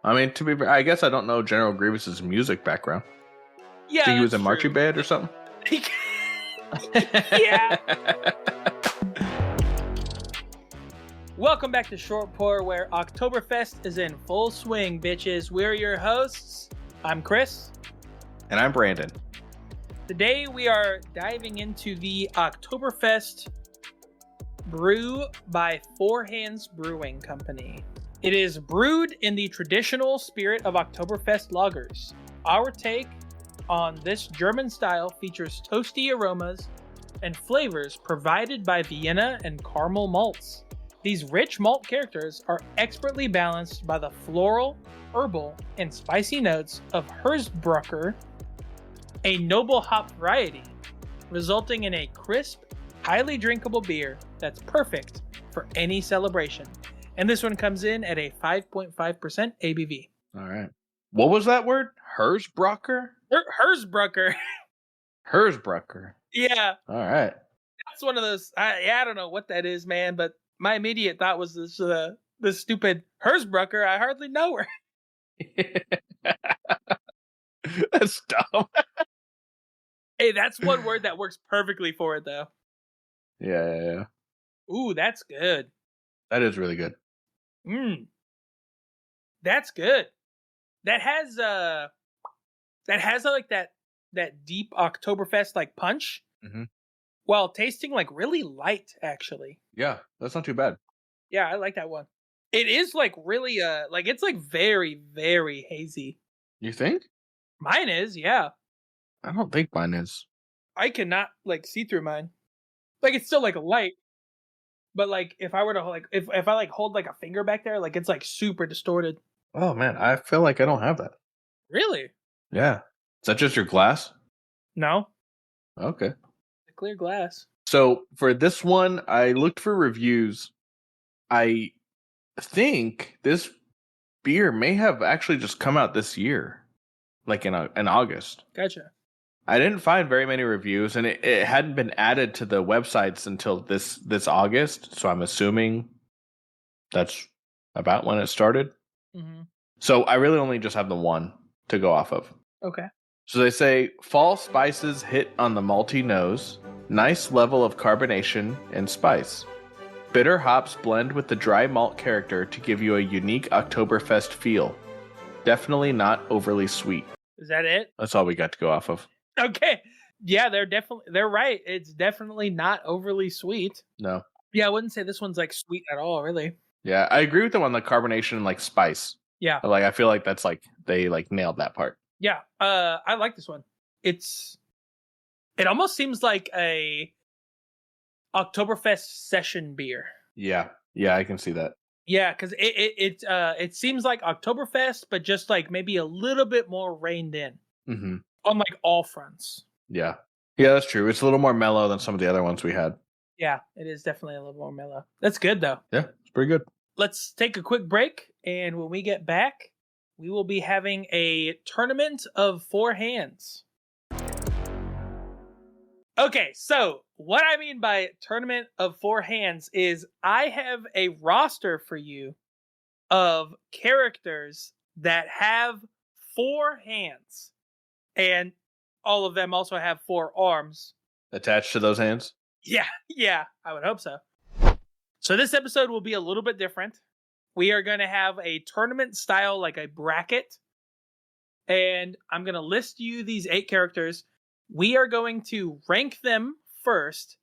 I mean, to be fair, I guess I don't know General Grievous's music background. Yeah, think he was in marching band or something. Yeah. Welcome back to Short Pour, where Oktoberfest is in full swing, bitches. We're your hosts. I'm Chris. And I'm Branden. Today we are diving into the Oktoberfest brew by Hands Brewing Company. It is brewed in the traditional spirit of Oktoberfest lagers. Our take on this German style features toasty aromas and flavors provided by Vienna and caramel malts. These rich malt characters are expertly balanced by the floral, herbal, and spicy notes of Hersbrucker, a noble hop variety, resulting in a crisp, highly drinkable beer that's perfect for any celebration. And this one comes in at a 5.5% ABV. All right. What was that word? Hersbrucker? Hersbrucker. Hersbrucker. Yeah. All right. That's one of those. I don't know what that is, man, but my immediate thought was this stupid Hersbrucker. I hardly know her. That's dumb. Hey, that's one word that works perfectly for it, though. Yeah. Ooh, that's good. That is really good. That's good. That has like that deep Oktoberfest like punch, while tasting like really light, actually. Yeah, that's not too bad. Yeah, I like that one. It is like really like it's like very, very hazy. You think? Mine is, yeah. I don't think mine is. I cannot like see through mine. Like it's still like a light, but like if I were to like if I like hold like a finger back there, like it's like super distorted. Oh man, I feel like I don't have that. Really? Yeah. Is that just your glass? No. Okay. A clear glass. So for this one, I looked for reviews. I think this beer may have actually just come out this year, like in August. Gotcha. I didn't find very many reviews, and it hadn't been added to the websites until this August. So I'm assuming that's about when it started. Mm-hmm. So I really only just have the one to go off of. Okay. So they say fall spices hit on the malty nose, nice level of carbonation and spice. Bitter hops blend with the dry malt character to give you a unique Oktoberfest feel. Definitely not overly sweet. Is that it? That's all we got to go off of. Okay. Yeah, they're right. It's definitely not overly sweet. No. Yeah, I wouldn't say this one's like sweet at all, really. Yeah, I agree with them on the carbonation and like spice. Yeah. Like I feel like that's like they like nailed that part. Yeah. I like this one. It almost seems like a Oktoberfest session beer. Yeah, I can see that. Yeah, because it seems like Oktoberfest, but just like maybe a little bit more reined in on like all fronts. Yeah, that's true. It's a little more mellow than some of the other ones we had. Yeah, it is definitely a little more mellow. That's good though. Yeah, it's pretty good. Let's take a quick break, and when we get back, we will be having a tournament of 4 hands. Okay, so what I mean by tournament of 4 hands is I have a roster for you of characters that have 4 hands, and all of them also have 4 arms. Attached to those hands? Yeah, I would hope so. So this episode will be a little bit different. We are going to have a tournament style, like a bracket, and I'm going to list you these 8 characters. We are going to rank them first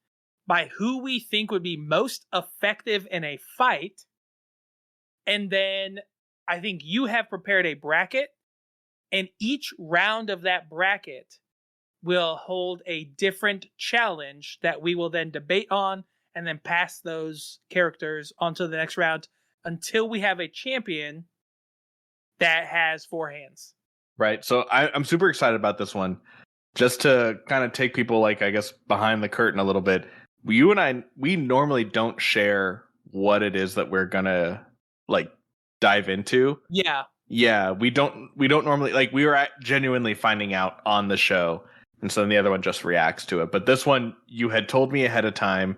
by who we think would be most effective in a fight. And then I think you have prepared a bracket, and each round of that bracket will hold a different challenge that we will then debate on and then pass those characters onto the next round until we have a champion that has 4 hands. Right. So I'm super excited about this one. Just to kind of take people, like, I guess, behind the curtain a little bit. You and I, we normally don't share what it is that we're gonna like dive into. Yeah, we don't normally, like, we were genuinely finding out on the show, and so then the other one just reacts to it. But this one, you had told me ahead of time,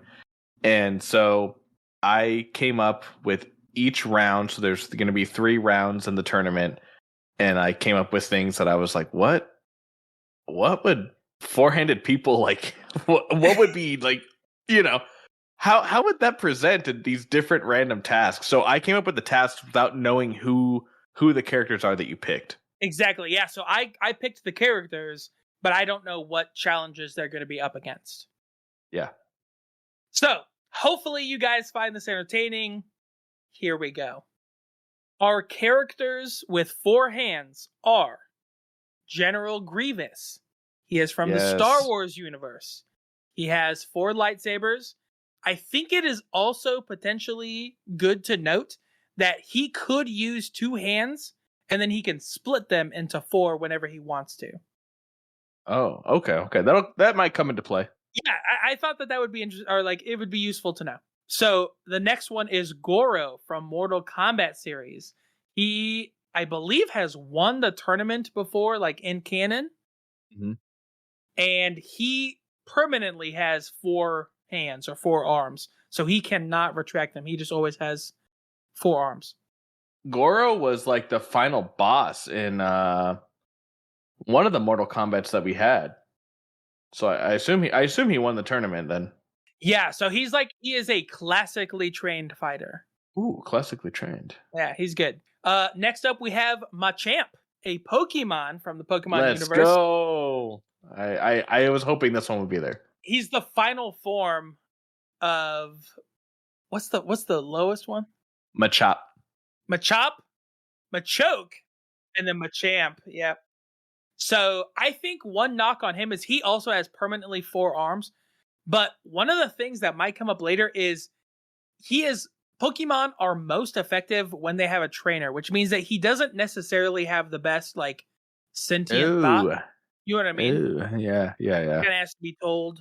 and so I came up with each round. So there's going to be 3 rounds in the tournament, and I came up with things that I was like, what would four-handed people like? What would be like? How would that present in these different random tasks? So I came up with the tasks without knowing who the characters are that you picked. Exactly. Yeah. So I picked the characters, but I don't know what challenges they're going to be up against. Yeah. So hopefully you guys find this entertaining. Here we go. Our characters with 4 hands are General Grievous. He is from the Star Wars universe. He has 4 lightsabers. I think it is also potentially good to note that he could use 2 hands, and then he can split them into 4 whenever he wants to. Oh, okay. That might come into play. Yeah, I thought that would be interesting, or like it would be useful to know. So the next one is Goro from Mortal Kombat series. He, I believe, has won the tournament before, like in canon, and he permanently has 4 hands or 4 arms, so he cannot retract them. He just always has 4 arms. Goro was like the final boss in one of the Mortal Kombats that we had. So I assume he won the tournament then. Yeah, so he is a classically trained fighter. Ooh, classically trained. Yeah, he's good. Next up we have Machamp, a Pokemon from the Pokemon universe. Let's go. I was hoping this one would be there. He's the final form of what's the lowest one? Machop, Machoke, and then Machamp. Yeah. So I think one knock on him is he also has permanently 4 arms. But one of the things that might come up later is Pokemon are most effective when they have a trainer, which means that he doesn't necessarily have the best like sentient thought. You know what I mean? Ooh, yeah. He kind of has to be told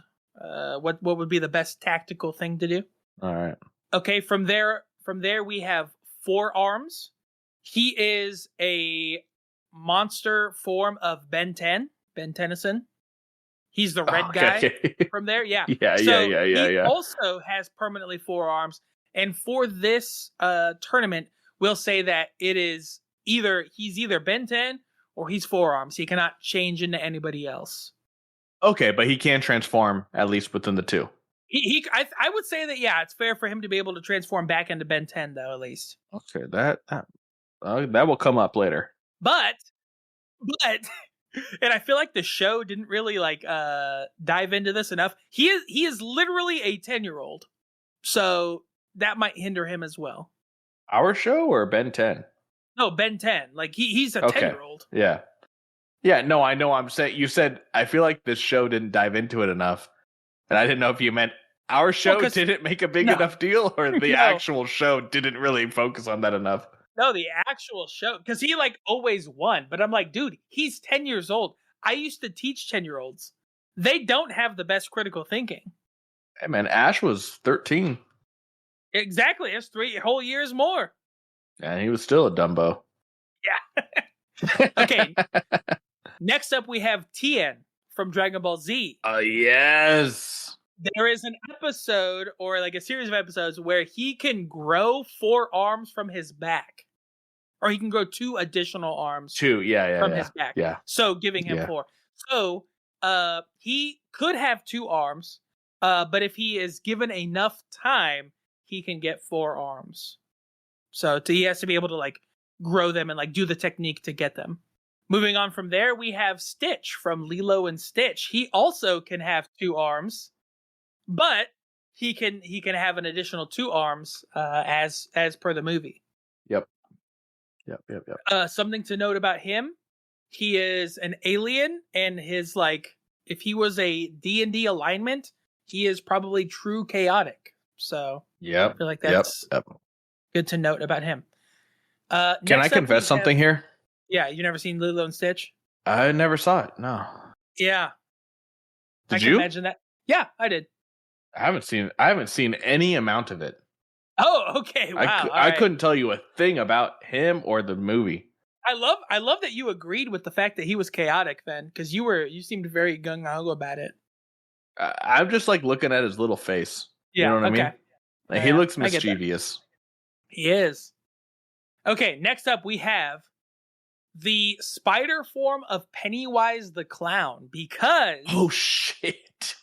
what would be the best tactical thing to do. All right. Okay, from there we have 4 arms. He is a monster form of Ben Tennyson. He's the red guy from there. Yeah. He also has permanently 4 arms. And for this tournament, we'll say that he's either Ben 10 or he's 4 arms. He cannot change into anybody else. Okay, but he can transform at least within the 2. I would say that, yeah, it's fair for him to be able to transform back into Ben 10, though, at least. Okay, that will come up later. But and I feel like the show didn't really dive into this enough. He is literally a 10-year-old, so that might hinder him as well. Our show or Ben 10? No, Ben 10. Like he's a 10-year-old. Yeah. Yeah. No, I know. I'm saying you said I feel like this show didn't dive into it enough, and I didn't know if you meant our show didn't make a big enough deal, or the actual show didn't really focus on that enough. No, the actual show, because he always won. But I'm like, dude, he's 10 years old. I used to teach 10-year-olds. They don't have the best critical thinking. Hey, man, Ash was 13. Exactly. That's 3 whole years more. And he was still a Dumbo. Yeah. Okay. Next up, we have Tien from Dragon Ball Z. Yes. There is an episode, or a series of episodes, where he can grow 4 arms from his back. Or he can grow 2 additional arms from his back. Yeah. So giving him 4. So he could have 2 arms, but if he is given enough time, he can get 4 arms. So he has to be able to grow them and do the technique to get them. Moving on from there, we have Stitch from Lilo and Stitch. He also can have 2 arms, but he can have an additional 2 arms as per the movie. Yep. Something to note about him: he is an alien, and his if he was a D&D alignment, he is probably true chaotic. So I feel like that's good to note about him. Can I confess something here? Yeah, you never seen Lilo and Stitch? I never saw it. No. Yeah. Did you? Imagine that. Yeah, I did. I haven't seen any amount of it. Oh, okay. Wow. I couldn't tell you a thing about him or the movie. I love that you agreed with the fact that he was chaotic then, because you seemed very gung ho about it. I'm just looking at his little face. Yeah, you know what I mean? He looks mischievous. He is. Okay, next up we have the spider form of Pennywise the Clown because Oh shit.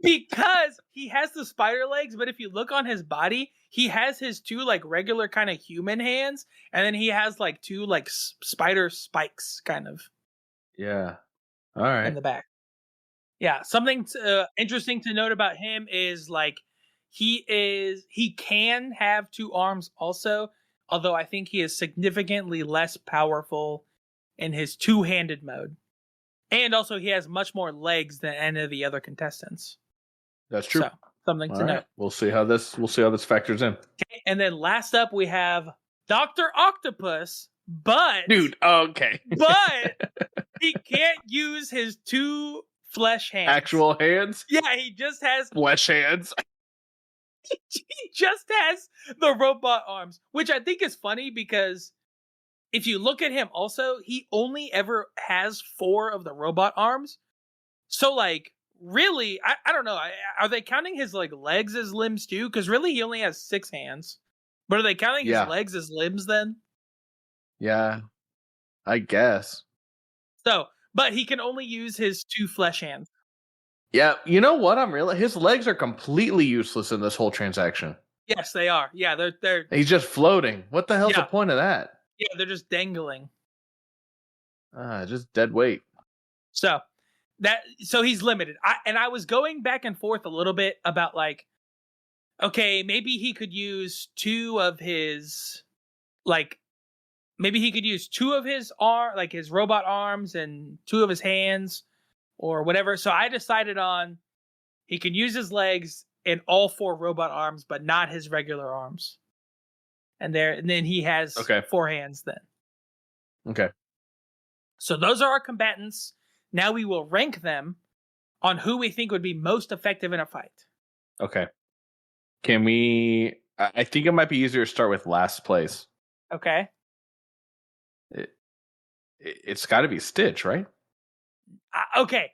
because he has the spider legs, but if you look on his body, he has his two like regular kind of human hands, and then he has like two like spider spikes kind of Yeah. All right. in the back. Yeah, something interesting to note about him is like he can have two arms also, although I think he is significantly less powerful in his two-handed mode. And also he has much more legs than any of the other contestants. That's true. So, something to note. We'll see how this factors in. Okay, and then last up we have Dr. Octopus, but dude, okay. but he can't use his two flesh hands. Actual hands? Yeah, he just has flesh hands. He just has the robot arms, which I think is funny because if you look at him also, he only ever has 4 of the robot arms. So like really, I don't know. Are they counting his like legs as limbs too? Because really he only has 6 hands. But are they counting his legs as limbs then? Yeah, I guess. So, but he can only use his 2 flesh hands. Yeah, you know what? His legs are completely useless in this whole transaction. Yes, they are. Yeah, they're. He's just floating. What the hell's the point of that? Yeah, they're just dangling. Just dead weight. So he's limited. I was going back and forth a little bit about like, okay, maybe he could use 2 of his, like, maybe he could use 2 of his like his robot arms and 2 of his hands or whatever. So I decided on he can use his legs and all 4 robot arms, but not his regular arms. And then he has 4 hands then. Okay. So those are our combatants. Now we will rank them on who we think would be most effective in a fight. Okay. Can we... I think it might be easier to start with last place. Okay. It's got to be Stitch, right? Okay.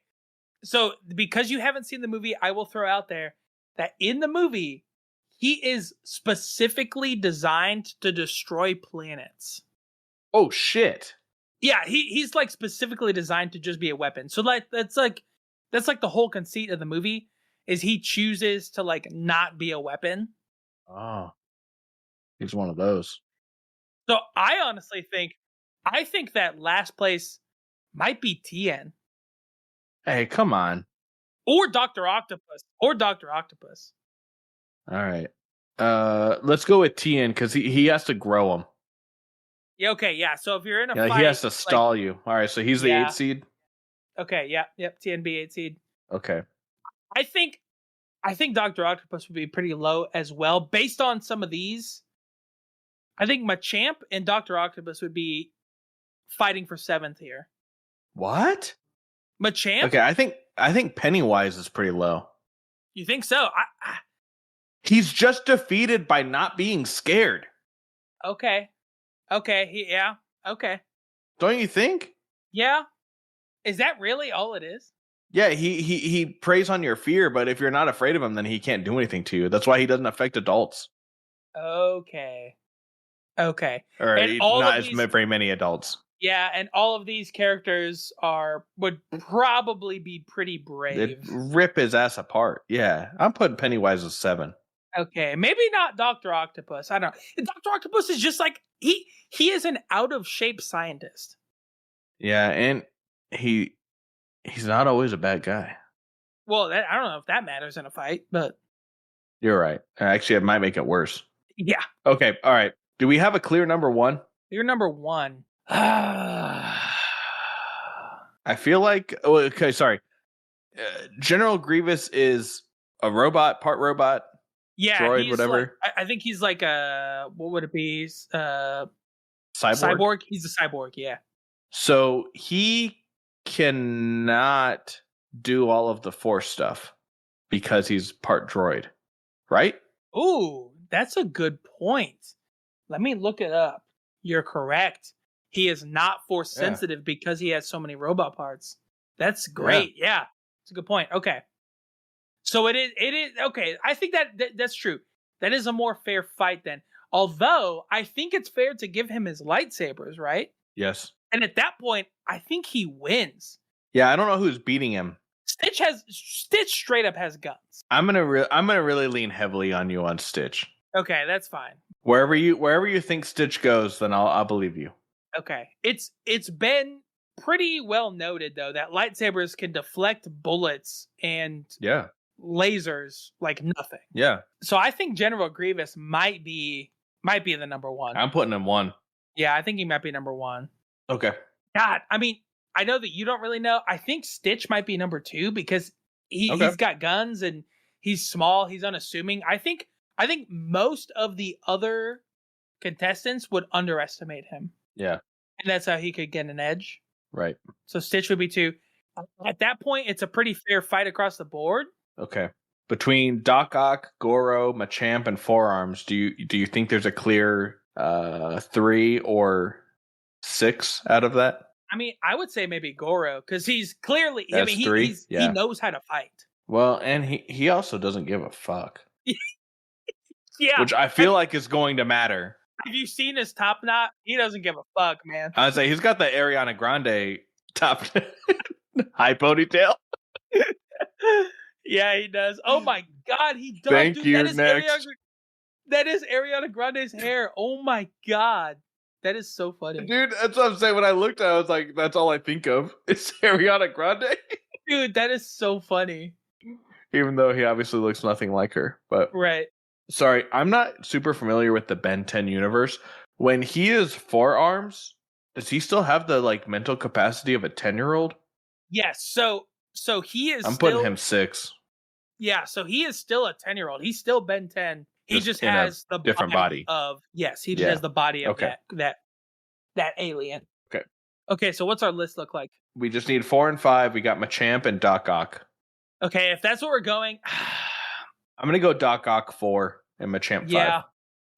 So because you haven't seen the movie, I will throw out there that in the movie, he is specifically designed to destroy planets. Oh, shit. Yeah, he's like specifically designed to just be a weapon. So like that's like the whole conceit of the movie is he chooses to like not be a weapon. Oh. He's one of those. So I honestly think that last place might be Tien. Hey, come on. Or Dr. Octopus. All right. Let's go with Tien because he has to grow them. Yeah, okay, yeah. So if you're in a fight... he has to stall you. All right, so he's the 8 seed? Okay, yep, TNB 8 seed. Okay. I think Dr. Octopus would be pretty low as well. Based on some of these, I think Machamp and Dr. Octopus would be fighting for 7th here. What? Machamp? Okay, I think Pennywise is pretty low. You think so? He's just defeated by not being scared. Okay. Yeah. Okay. Don't you think? Yeah. Is that really all it is? Yeah, he preys on your fear, but if you're not afraid of him, then he can't do anything to you. That's why he doesn't affect adults. Okay. Or not as very many adults. Yeah, and all of these characters would probably be pretty brave. They'd rip his ass apart. Yeah, I'm putting Pennywise as 7. Okay, maybe not Dr. Octopus. I don't know. Dr. Octopus is just like he is an out of shape scientist. Yeah, and he's not always a bad guy. Well, I don't know if that matters in a fight, but you're right. Actually, it might make it worse. Yeah. Okay. All right. Do we have a clear number 1? Clear number 1. I feel like. Oh, okay. Sorry. General Grievous is a robot, part robot. Yeah, droid, whatever. Like, I think he's like a, what would it be? Cyborg? He's a cyborg, yeah. So he cannot do all of the Force stuff because he's part droid, right? Ooh, that's a good point. Let me look it up. You're correct. He is not Force sensitive because he has so many robot parts. That's great. Yeah, it's a good point. Okay. So it is okay. I think that's true. That is a more fair fight then. Although, I think it's fair to give him his lightsabers, right? Yes. And at that point, I think he wins. Yeah, I don't know who's beating him. Stitch straight up has guns. I'm gonna really lean heavily on you on Stitch. Okay, that's fine. Wherever you think Stitch goes, then I'll believe you. Okay. It's been pretty well noted though that lightsabers can deflect bullets and lasers like nothing. Yeah. So I think General Grievous might be the number one. I'm putting him 1. Yeah, I think he might be number 1. Okay. God, I mean, I know that you don't really know. I think Stitch might be number 2 because he's got guns and he's small. He's unassuming. I think most of the other contestants would underestimate him. Yeah. And that's how he could get an edge. Right. So Stitch would be 2. At that point, it's a pretty fair fight across the board. Okay. Between Doc Ock, Goro, Machamp, and Forearms, do you think there's a clear 3 or 6 out of that? I mean, I would say maybe Goro because he's clearly. That's I mean, 3? He knows how to fight. Well, and he also doesn't give a fuck. Yeah, which I feel like is going to matter. Have you seen his top knot? He doesn't give a fuck, man. I'd say he's got the Ariana Grande top high ponytail. Yeah, he does. Oh my god, he does. Thank Dude, you. that is Next. that is Ariana Grande's hair. Oh my god. That is so funny. Dude, that's what I'm saying. When I looked at it, I was like, that's all I think of. It's Ariana Grande. Dude, that is so funny. Even though he obviously looks nothing like her. But right. Sorry, I'm not super familiar with the Ben 10 universe. When he is Forearms, does he still have the like mental capacity of a 10-year-old? Yes. So he is I'm putting him 6. Yeah, so he is still a 10-year-old. He's still Ben 10. He just has the different body of he just has the body of that alien. Okay. Okay, so what's our list look like? We just need 4 and 5. We got Machamp and Doc Ock. Okay, if that's what we're going, I'm gonna go Doc Ock 4 and Machamp 5.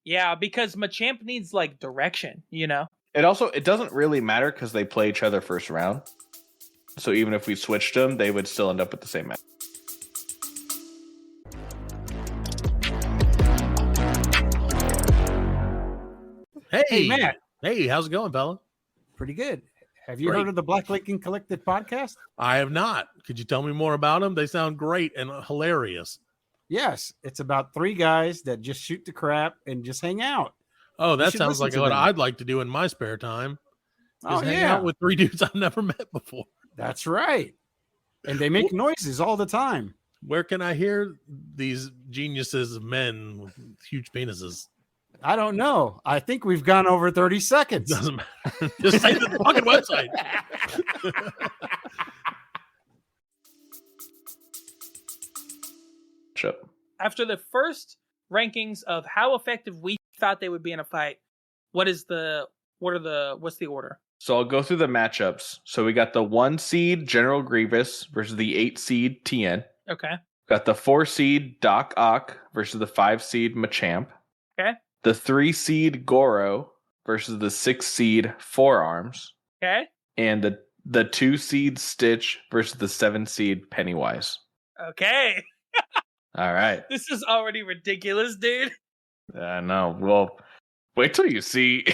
Yeah, because Machamp needs like direction, you know. It doesn't really matter because they play each other first round. So even if we switched them, they would still end up with the same match. Hey, Matt. Hey, how's it going, fella? Pretty good. Have you heard of the Black Lincoln Collective podcast? I have not. Could you tell me more about them? They sound great and hilarious. Yes. It's about 3 guys that just shoot the crap and just hang out. Oh, that sounds like what I'd like to do in my spare time. Just hang out with 3 dudes I've never met before. That's right. And they make noises all the time. Where can I hear these geniuses of men with huge penises? I don't know. I think we've gone over 30 seconds. Doesn't matter. Just say the fucking website. After the first rankings of how effective we thought they would be in a fight, what's the order? So I'll go through the matchups. So we got the 1 seed General Grievous versus the 8 seed Tien. Okay. Got the 4 seed Doc Ock versus the 5 seed Machamp. Okay. The 3 seed Goro versus the 6 seed Forearms. Okay. And the 2 seed Stitch versus the 7 seed Pennywise. Okay. All right. This is already ridiculous, dude. I know. Well, wait till you see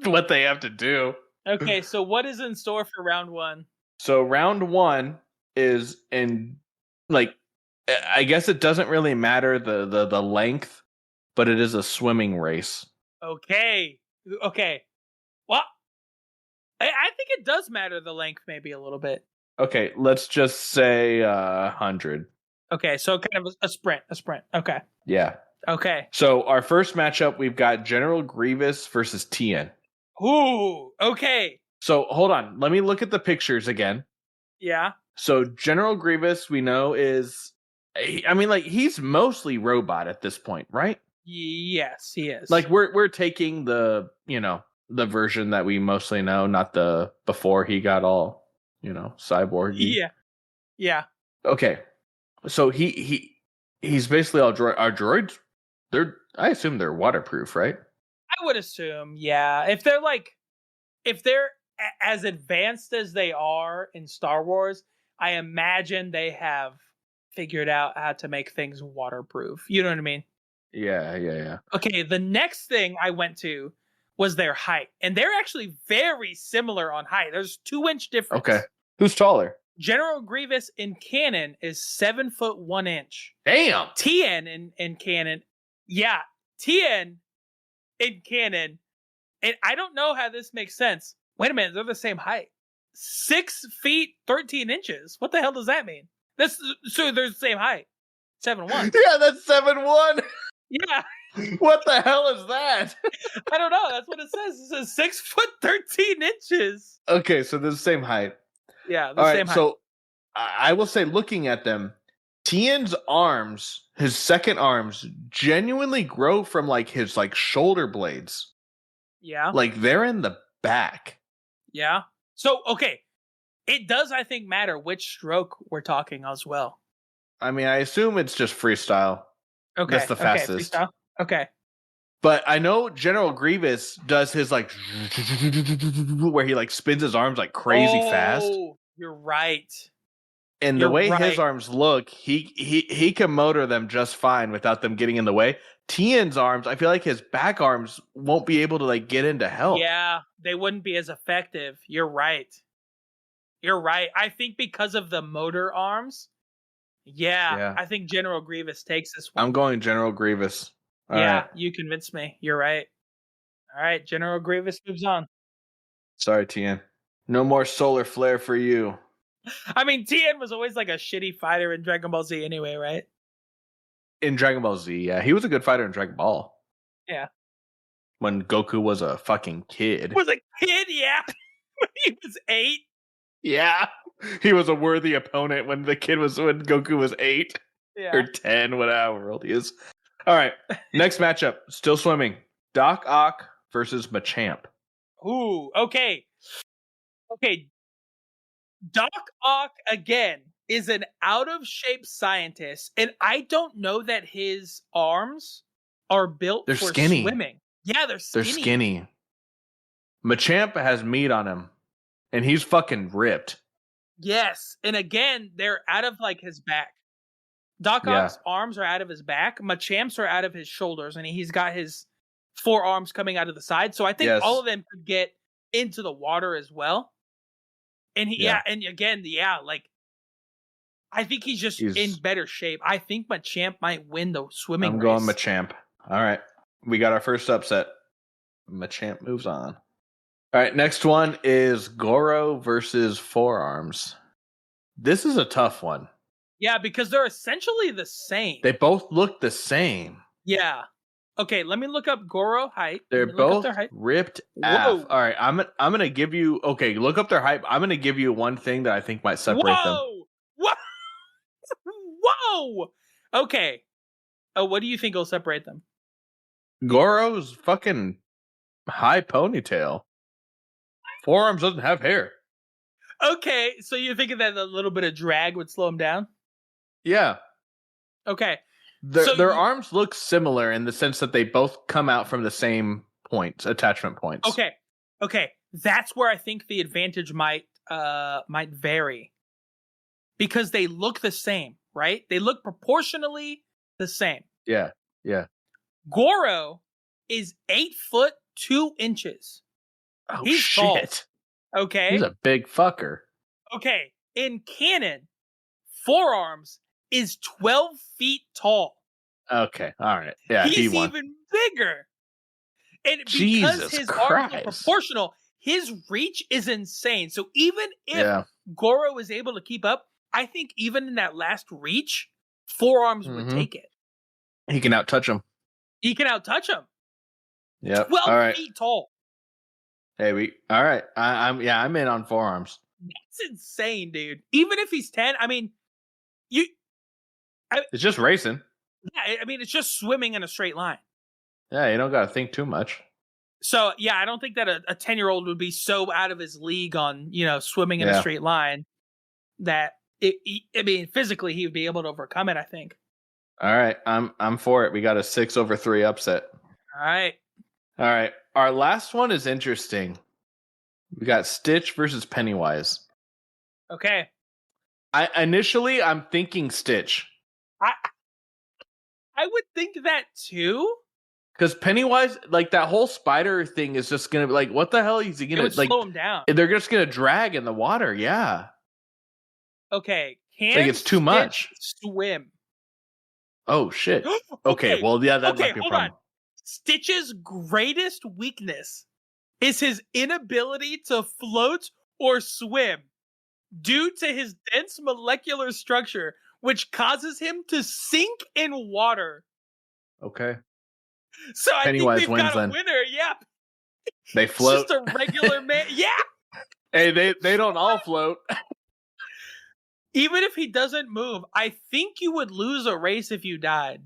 what they have to do. Okay, so what is in store for round 1? So round 1 is in, like, I guess it doesn't really matter the length, but it is a swimming race. Okay. Well, I think it does matter the length maybe a little bit. Okay, let's just say 100. Okay, so kind of a sprint. Okay. Yeah. Okay. So our first matchup, we've got General Grievous versus Tien. Ooh, okay. So hold on. Let me look at the pictures again. Yeah. So General Grievous, we know is, I mean, like, he's mostly robot at this point, right? Yes, he is. Like, we're taking the, the version that we mostly know, not the before he got all, cyborg. Yeah. Okay. So he's basically all droid. Our droids, I assume they're waterproof, right? I would assume, yeah. If they're as advanced as they are in Star Wars, I imagine they have figured out how to make things waterproof. You know what I mean? Yeah. Okay, the next thing I went to was their height, and they're actually very similar on height. There's 2-inch difference. Okay. Who's taller? General Grievous in canon is 7 foot 1 inch. Damn. Tien in canon, Tien in canon, and I don't know how this makes sense. Wait a minute, they're the same height. 6 feet 13 inches. What the hell does that mean? So they're the same height. 7'1". Yeah, that's 7'1". Yeah. What the hell is that? I don't know. That's what it says. It says 6 foot 13 inches. Okay, so they're the same height. Yeah, the same height. So I will say, looking at them, Tien's arms, his second arms, genuinely grow from like his like shoulder blades. Yeah. Like they're in the back. Yeah. So, okay. It does, I think, matter which stroke we're talking as well. I mean, I assume it's just freestyle. Okay. That's the fastest. Freestyle. Okay. But I know General Grievous does his like where he like spins his arms like crazy fast. You're right. And the way his arms look, he can motor them just fine without them getting in the way. Tien's arms, I feel like his back arms won't be able to like get in to help. Yeah, they wouldn't be as effective. You're right. I think because of the motor arms. Yeah. I think General Grievous takes this one. I'm going General Grievous. All right. You convinced me. You're right. All right, General Grievous moves on. Sorry, Tien. No more solar flare for you. I mean, Tien was always like a shitty fighter in Dragon Ball Z anyway, right? In Dragon Ball Z, yeah. He was a good fighter in Dragon Ball. Yeah. When Goku was a fucking kid. Was a kid, yeah. When he was 8. Yeah. He was a worthy opponent when Goku was 8. Yeah. Or 10, whatever old he is. All right. Next matchup. Still swimming. Doc Ock versus Machamp. Ooh, okay. Okay. Doc Ock, again, is an out-of-shape scientist, and I don't know that his arms are built for skinny. Swimming. Yeah, they're skinny. They're skinny. Machamp has meat on him, and he's fucking ripped. Yes, and again, they're out of like his back. Doc Ock's arms are out of his back. Machamp's are out of his shoulders, and he's got his forearms coming out of the side. So I think all of them could get into the water as well. And and again, like I think he's just in better shape. I think Machamp might win the swimming race. I'm going Machamp. All right. We got our first upset. Machamp moves on. All right, next one is Goro versus Forearms. This is a tough one. Yeah, because they're essentially the same. They both look the same. Yeah. Okay, let me look up Goro height. They're both ripped af. All right, I'm gonna give you. Okay, look up their height. I'm gonna give you one thing that I think might separate them. Whoa! Okay. What do you think will separate them? Goro's fucking high ponytail. Forearms doesn't have hair. Okay, so you're thinking that a little bit of drag would slow him down? Yeah. Okay. Their arms look similar in the sense that they both come out from the same points, attachment points. Okay. That's where I think the advantage might vary. Because they look the same, right? They look proportionally the same. Yeah. Goro is 8 foot 2 inches. Oh, He's shit. Tall. Okay. He's a big fucker. Okay. In canon, Forearms is 12 feet tall. Okay. All right. Yeah, he's he won. Even bigger. And because Jesus his Christ. arms are proportional, his reach is insane. So even if Goro is able to keep up, I think even in that last reach, Forearms would take it. He can outtouch him. Yeah. 12 feet tall. Hey, all right. I'm in on Forearms. That's insane, dude. Even if he's 10, I mean, it's just racing. Yeah, I mean, it's just swimming in a straight line. Yeah, you don't got to think too much. So, yeah, I don't think that a 10-year-old would be so out of his league on, swimming in a straight line that, physically he would be able to overcome it, I think. All right, I'm for it. We got a 6-3 upset. All right. Our last one is interesting. We got Stitch versus Pennywise. Okay. I'm thinking Stitch. I would think that too. Because Pennywise, like that whole spider thing is just gonna be like, what the hell is he It gonna would like? slow him down. They're just gonna drag in the water. Yeah. Okay, can Like it's too Stitch much. swim? Oh shit. Okay, well yeah, that might be a hold problem. on. Stitch's greatest weakness is his inability to float or swim due to his dense molecular structure, which causes him to sink in water. Okay. So I Pennywise think we've wins got a then. winner. Yeah, They float. it's just a regular man. Yeah. Hey, they don't all float. Even if he doesn't move, I think you would lose a race if you died.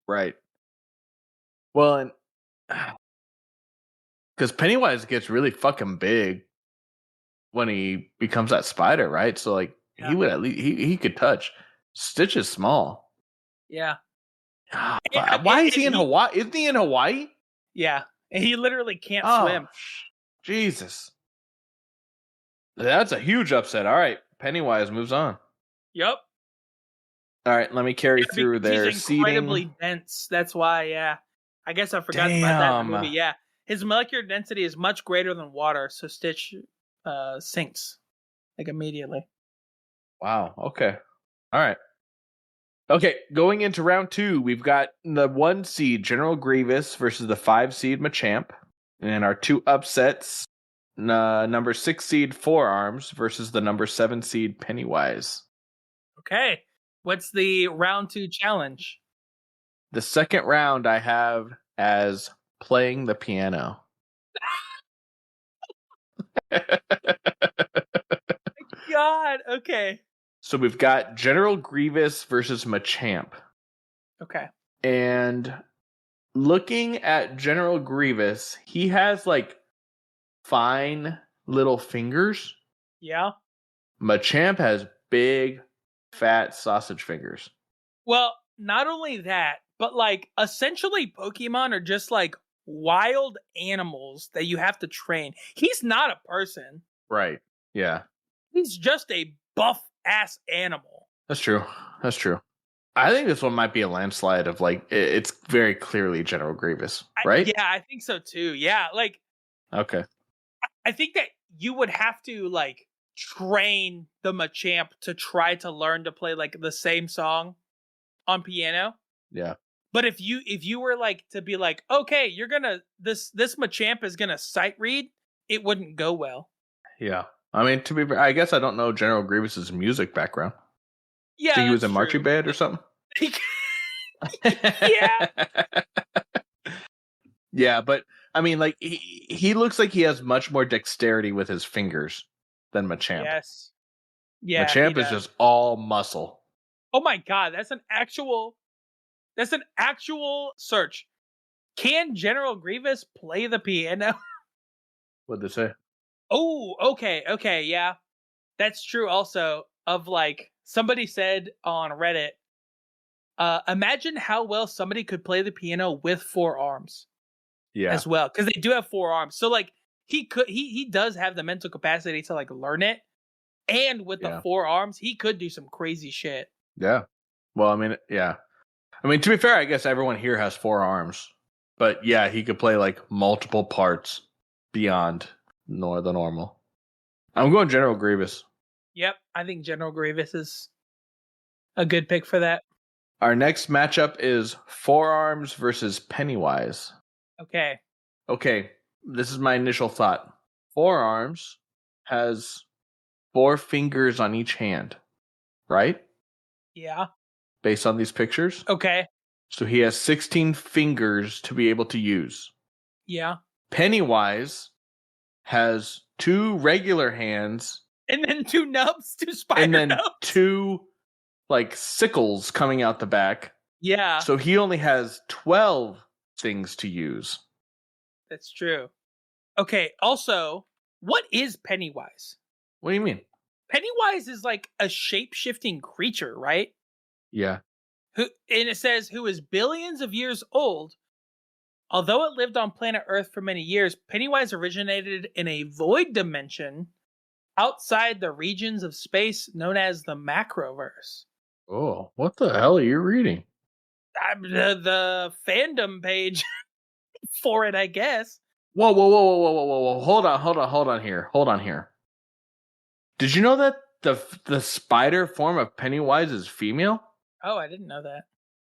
Right. Well, and because Pennywise gets really fucking big when he becomes that spider, right? So like he would at least he could touch. Stitch is small. Yeah. Why is he in Hawaii? Isn't he in Hawaii? Yeah. And he literally can't swim. Jesus. That's a huge upset. All right. Pennywise moves on. Yep. All right. Let me carry through their He's incredibly seeding. dense. That's why, yeah. I guess I forgot about that in the movie. Yeah. His molecular density is much greater than water, so Stitch sinks like immediately. Wow. Okay. All right. Okay, going into round 2, we've got the 1 seed General Grievous versus the 5 seed Machamp, and our 2 upsets, number 6 seed Forearms versus the number 7 seed Pennywise. Okay, what's the round 2 challenge? The second round I have as playing the piano. God, okay. So we've got General Grievous versus Machamp. Okay. And looking at General Grievous, he has like fine little fingers. Yeah. Machamp has big, fat sausage fingers. Well, not only that, but like essentially Pokemon are just like wild animals that you have to train. He's not a person. Right. Yeah. He's just a buff ass animal. That's true. That's true. I think this one might be a landslide of like, it's very clearly General Grievous, right? Yeah, I think so too. Yeah, like. Okay. I think that you would have to like train the Machamp to try to learn to play like the same song on piano. Yeah. But if you were like to be like, okay, you're gonna this Machamp is gonna sight read, it wouldn't go well. Yeah. I mean, to be fair, I guess I don't know General Grievous's music background. Yeah, think he was in marching band or something. Yeah. Yeah, but I mean, like he looks like he has much more dexterity with his fingers than Machamp. Yes. Yeah. Machamp is just all muscle. Oh my god, that's an actual search. Can General Grievous play the piano? What'd they say? Oh, okay, yeah. That's true also of like somebody said on Reddit, imagine how well somebody could play the piano with 4 arms. Yeah. As well, because they do have 4 arms. So like he does have the mental capacity to like learn it. And with the 4 arms, he could do some crazy shit. Yeah. Well, I mean, yeah. I mean, to be fair, I guess everyone here has 4 arms. But yeah, he could play like multiple parts beyond the normal. I'm going General Grievous. Yep, I think General Grievous is a good pick for that. Our next matchup is Forearms versus Pennywise. Okay, this is my initial thought. Forearms has 4 fingers on each hand, right? Yeah. Based on these pictures? Okay. So he has 16 fingers to be able to use. Yeah. Pennywise has 2 regular hands. And then 2 nubs, 2 spider nubs. And then 2 like sickles coming out the back. Yeah. So he only has 12 things to use. That's true. Okay, also, what is Pennywise? What do you mean? Pennywise is like a shape-shifting creature, right? Yeah. And it says, who is billions of years old. Although it lived on planet Earth for many years, Pennywise originated in a void dimension outside the regions of space known as the Macroverse. Oh, what the hell are you reading? The fandom page for it, I guess. Whoa. Hold on here. Did you know that the spider form of Pennywise is female? Oh, I didn't know that.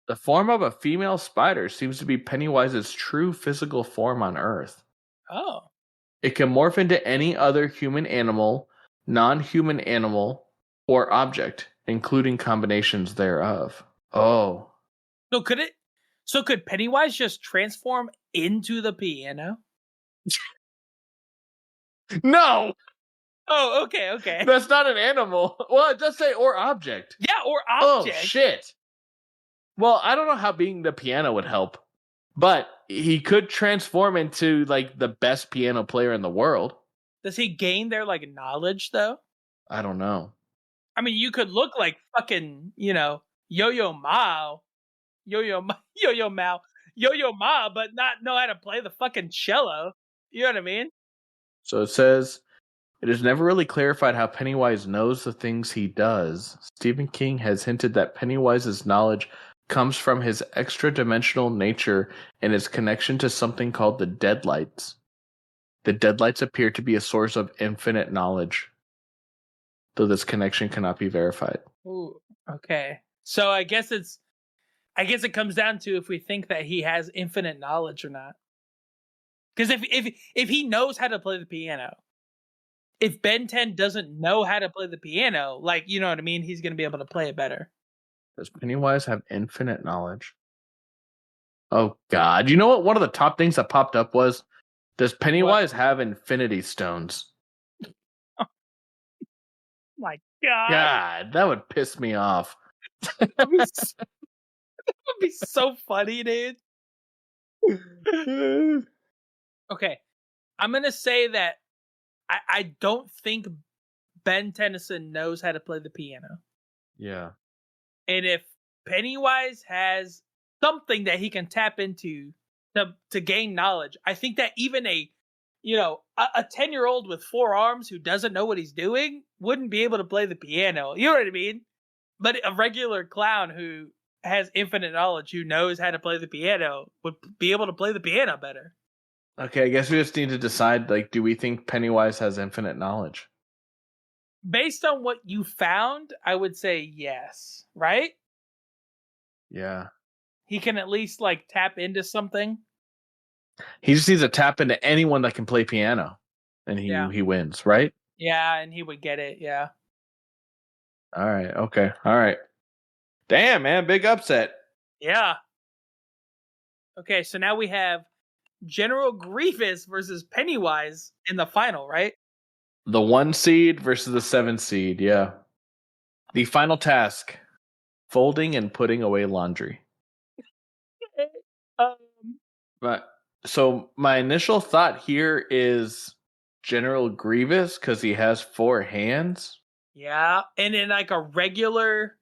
The form of a female spider seems to be Pennywise's true physical form on Earth. Oh. It can morph into any other human animal, non-human animal, or object, including combinations thereof. Oh. So could Pennywise just transform into the piano? No! Oh, okay. That's not an animal. Well, it does say or object. Yeah, or object. Oh, shit. Well, I don't know how being the piano would help, but he could transform into, like, the best piano player in the world. Does he gain their, like, knowledge, though? I don't know. I mean, you could look like fucking, Yo-Yo Ma, but not know how to play the fucking cello. You know what I mean? So it says, it is never really clarified how Pennywise knows the things he does. Stephen King has hinted that Pennywise's knowledge comes from his extra-dimensional nature and his connection to something called the Deadlights. The Deadlights appear to be a source of infinite knowledge, though this connection cannot be verified. Ooh, okay. So I guess it comes down to if we think that he has infinite knowledge or not. Because if he knows how to play the piano, if Ben 10 doesn't know how to play the piano, like, you know what I mean, he's going to be able to play it better. Does Pennywise have infinite knowledge? Oh, God. You know what? One of the top things that popped up was, does Pennywise have infinity stones? My God. God, that would piss me off. That would be so funny, dude. Okay. I'm going to say that I don't think Ben Tennyson knows how to play the piano. Yeah. And if Pennywise has something that he can tap into to gain knowledge, I think that even a 10-year-old with 4 arms who doesn't know what he's doing wouldn't be able to play the piano. You know what I mean? But a regular clown who has infinite knowledge, who knows how to play the piano, would be able to play the piano better. Okay, I guess we just need to decide, like, do we think Pennywise has infinite knowledge? Based on what you found, I would say yes, right? Yeah. He can at least, like, tap into something. He just needs to tap into anyone that can play piano, and he wins, right? Yeah, and he would get it, yeah. All right, okay, all right. Damn, man, big upset. Yeah. Okay, so now we have General Grievous versus Pennywise in the final, right? The 1 seed versus the 7 seed, yeah. The final task, folding and putting away laundry. But so my initial thought here is General Grievous because he has 4 hands. Yeah, and in like a regular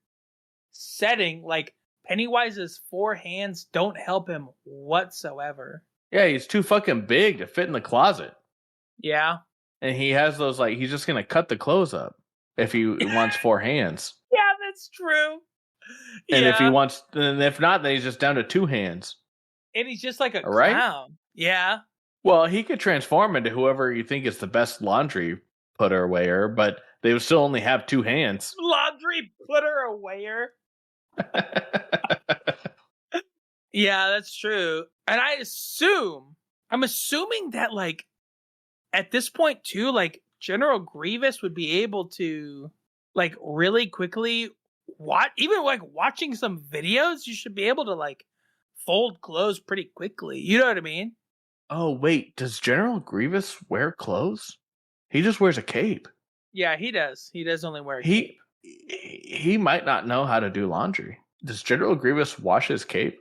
setting, like Pennywise's 4 hands don't help him whatsoever. Yeah, he's too fucking big to fit in the closet. Yeah. And he has those, like, he's just going to cut the clothes up if he wants 4 hands. Yeah, that's true. And if he wants, and if not, then he's just down to 2 hands. And he's just like a right? clown. Yeah. Well, he could transform into whoever you think is the best laundry putter awayer, but they would still only have 2 hands. Laundry putter awayer. Yeah, that's true. And I'm assuming that, like, at this point too, like, General Grievous would be able to, like, really quickly even like watching some videos, you should be able to, like, fold clothes pretty quickly. You know what I mean? Oh, wait, does General Grievous wear clothes? He just wears a cape. Yeah, he does. He does only wear a cape. He might not know how to do laundry. Does General Grievous wash his cape?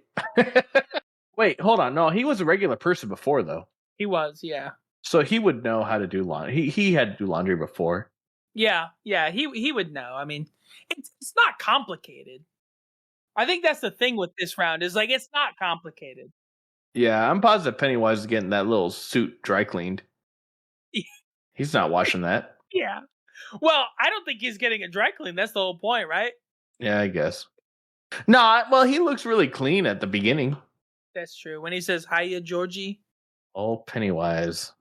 Wait, hold on. No, he was a regular person before, though. He was, yeah. So he would know how to do laundry. He had to do laundry before. Yeah, he would know. I mean, it's not complicated. I think that's the thing with this round is, like, it's not complicated. Yeah, I'm positive Pennywise is getting that little suit dry cleaned. He's not washing that. Yeah. Well, I don't think he's getting it dry cleaned. That's the whole point, right? Yeah, I guess. No, well, he looks really clean at the beginning. That's true. When he says "Hiya, Georgie." Oh, Pennywise.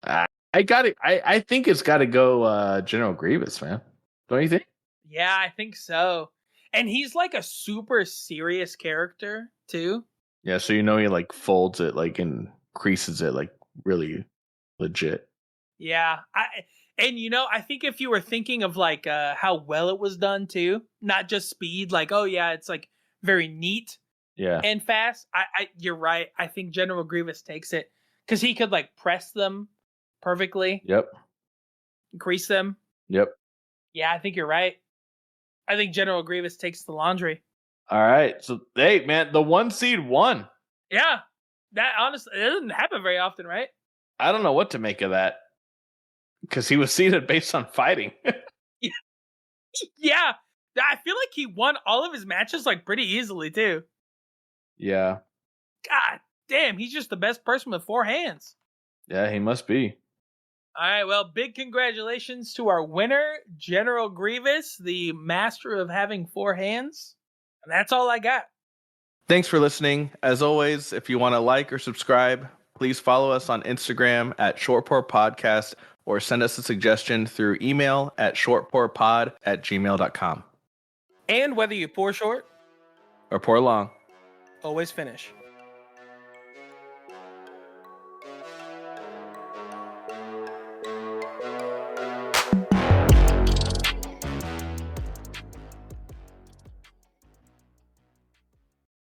I got it. I think it's got to go General Grievous, man. Don't you think? Yeah, I think so. And he's like a super serious character too. Yeah, so he like folds it like and creases it like really legit. Yeah, I think if you were thinking of like how well it was done too, not just speed, like oh yeah, it's like very neat, and fast. You're right. I think General Grievous takes it because he could like press them perfectly. Yep. Crease them. Yep. Yeah, I think you're right. I think General Grievous takes the laundry. All right. So, hey, man, the 1 seed won. Yeah. That honestly, it doesn't happen very often, right? I don't know what to make of that. Because he was seeded based on fighting. Yeah. I feel like he won all of his matches like pretty easily, too. Yeah. God damn, he's just the best person with 4 hands. Yeah, he must be. All right, well, big congratulations to our winner, General Grievous, the master of having 4 hands. And that's all I got. Thanks for listening. As always, if you want to like or subscribe, please follow us on Instagram at Short Podcast or send us a suggestion through email at shortpourpod@gmail.com. And whether you pour short or pour long, always finish.